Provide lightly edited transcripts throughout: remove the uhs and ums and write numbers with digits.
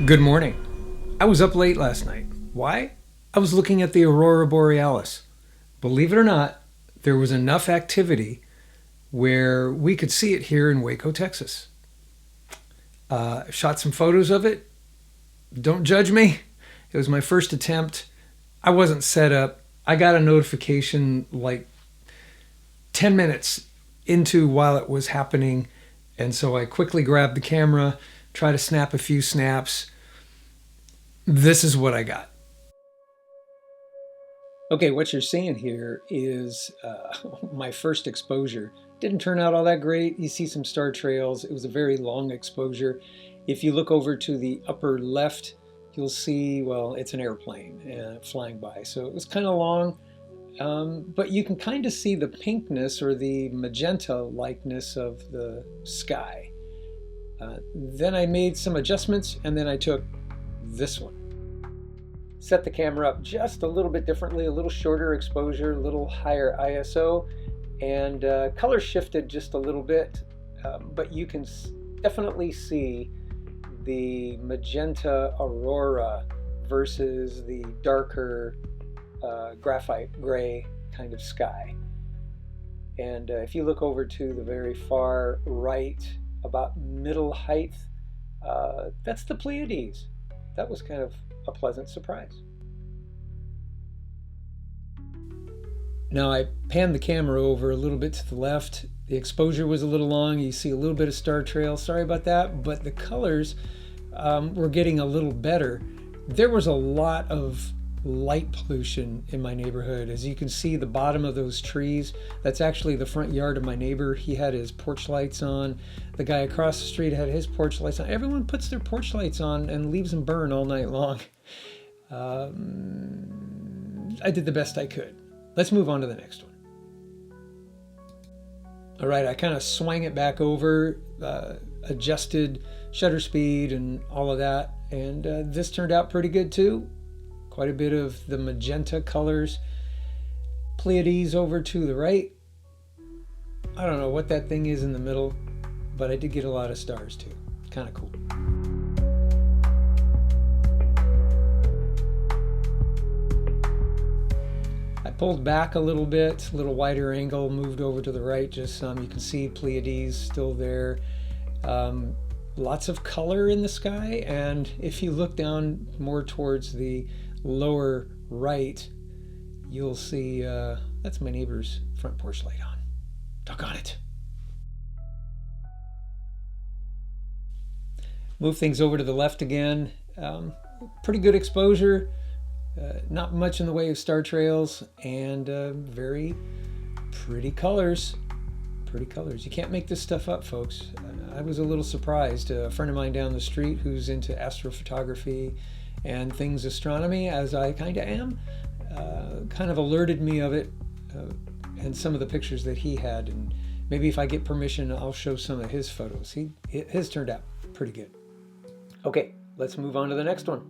Good morning. I was up late last night. Why? I was looking at the Aurora Borealis. Believe it or not, there was enough activity where we could see it here in Waco, Texas. Shot some photos of it. Don't judge me. It was my first attempt. I wasn't set up. I got a notification like 10 minutes into while it was happening. And so I quickly grabbed the camera, tried to snap a few snaps. This is what I got. Okay, what you're seeing here is my first exposure. Didn't turn out all that great. You see some star trails. It was a very long exposure. If you look over to the upper left, you'll see, well, it's an airplane flying by. So it was kind of long, but you can kind of see the pinkness or the magenta likeness of the sky. Then I made some adjustments, and then I took this one. Set the camera up just a little bit differently, a little shorter exposure, a little higher ISO, and color shifted just a little bit, but you can definitely see the magenta aurora versus the darker graphite gray kind of sky. And if you look over to the very far right, about middle height, that's the Pleiades. That was kind of a pleasant surprise. Now I panned the camera over a little bit to the left. The exposure was a little long. You see a little bit of star trail. Sorry about that, but the colors were getting a little better. There was a lot of light pollution in my neighborhood. As you can see, the bottom of those trees, that's actually the front yard of my neighbor. He had his porch lights on. The guy across the street had his porch lights on. Everyone puts their porch lights on and leaves them burn all night long. I did the best I could. Let's move on to the next one. All right, I kind of swang it back over, adjusted shutter speed and all of that, and this turned out pretty good too. Quite a bit of the magenta colors. Pleiades over to the right. I don't know what that thing is in the middle, but I did get a lot of stars too. Kind of cool. I pulled back a little bit, a little wider angle, moved over to the right just some. You can see Pleiades still there. Lots of color in the sky, and if you look down more towards the lower right, you'll see that's my neighbor's front porch light on. Doggone it. Move things over to the left again. Pretty good exposure. Not much in the way of star trails, and very pretty colors. Pretty colors. You can't make this stuff up, folks. I was a little surprised. A friend of mine down the street who's into astrophotography and things astronomy, as I kind of am, kind of alerted me of it and some of the pictures that he had. And maybe if I get permission, I'll show some of his photos. His turned out pretty good. Okay, let's move on to the next one.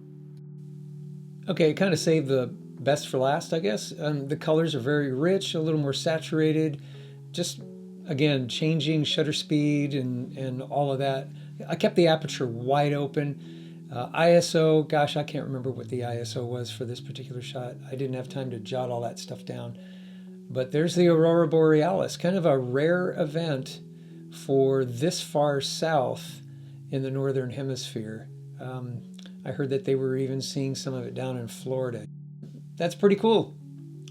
Okay, kind of saved the best for last, I guess. The colors are very rich, a little more saturated. Just, again, changing shutter speed and all of that. I kept the aperture wide open. ISO, gosh, I can't remember what the ISO was for this particular shot. I didn't have time to jot all that stuff down. But there's the Aurora Borealis, kind of a rare event for this far south in the northern hemisphere. I heard that they were even seeing some of it down in Florida. That's pretty cool.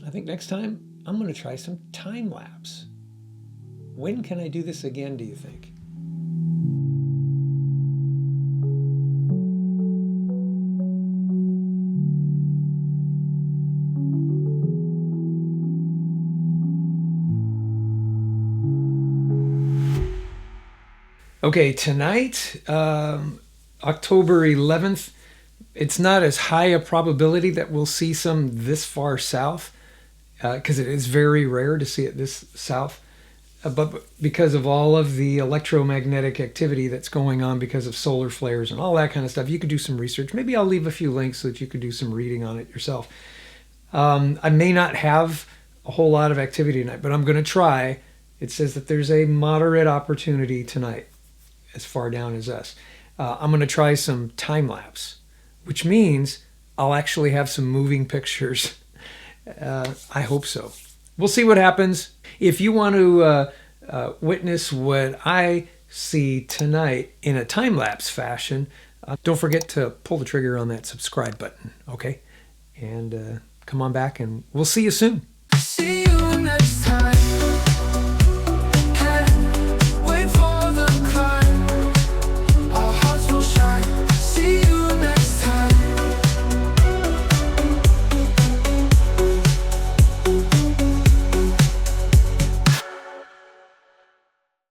I think next time I'm going to try some time lapse. When can I do this again, do you think? Okay, tonight, October 11th, it's not as high a probability that we'll see some this far south, because it is very rare to see it this south. But because of all of the electromagnetic activity that's going on because of solar flares and all that kind of stuff, you could do some research. Maybe I'll leave a few links so that you could do some reading on it yourself. I may not have a whole lot of activity tonight, but I'm going to try. It says that there's a moderate opportunity tonight as far down as us. I'm going to try some time lapse, which means I'll actually have some moving pictures. I hope so. We'll see what happens. If you want to witness what I see tonight in a time lapse fashion, don't forget to pull the trigger on that subscribe button, okay? And come on back and we'll see you soon.